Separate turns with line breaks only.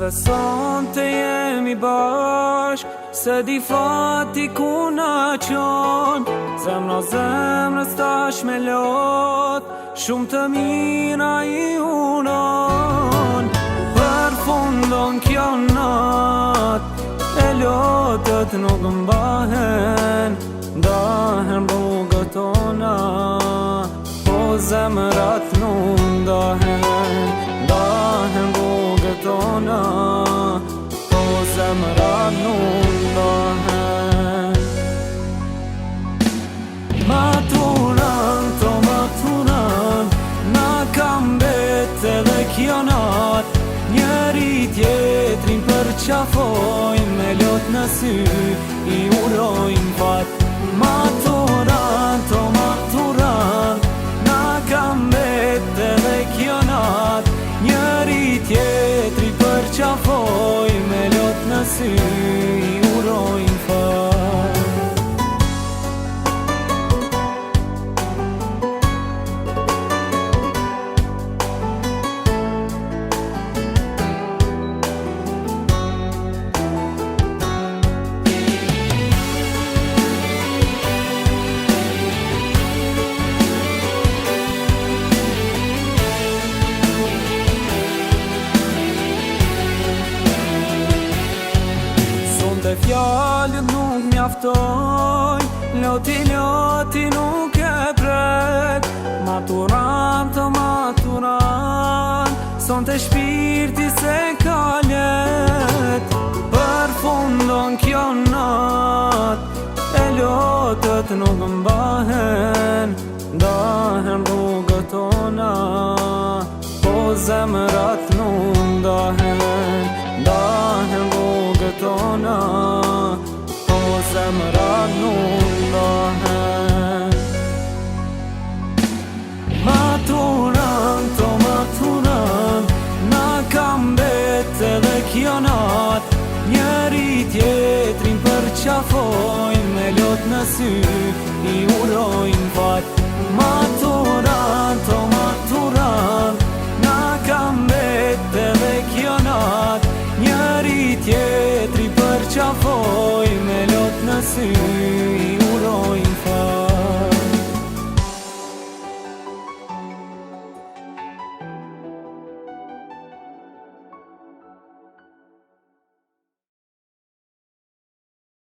beson të jemi bashk, se di fati ku na qon. Zemra zemrës tash me lot, shumë të mira i unon. Përfundon kjo nat, e lotët nuk mbahen, ndahen rrugët tona, po zemrat nuk ndahen, ndahen rrugët tona, po zemrat nuk ndahen. Maturan, to maturan, na kam bet edhe kjo nat, njeri tjetrin përqafojnë, me lot në sy i urojnë fat. Maturan, to maturan, na kam bet edhe kjo nat, njeri tjetri përqafojnë, me lot në sy i urojnë fat. Dhe fjallët nuk mjaftoj, loti nuk e prek. Maturan të maturan, son të shpirti se ka let. Përfundon kjo nat, e lotët nuk mbahen, ndahen rrugët tona, po zemrat nuk ndahen, ndahen rrugët tona, po zemrat nuk ndahen. Maturan, to maturan, na kam bet edhe kjo nat, njeri tjetrin përqafojnë, me lot në sy i urojnë fat. Maturan, to maturan, na kam bet edhe kjo nat, njeri tjetri përqafojnë, me lot në sy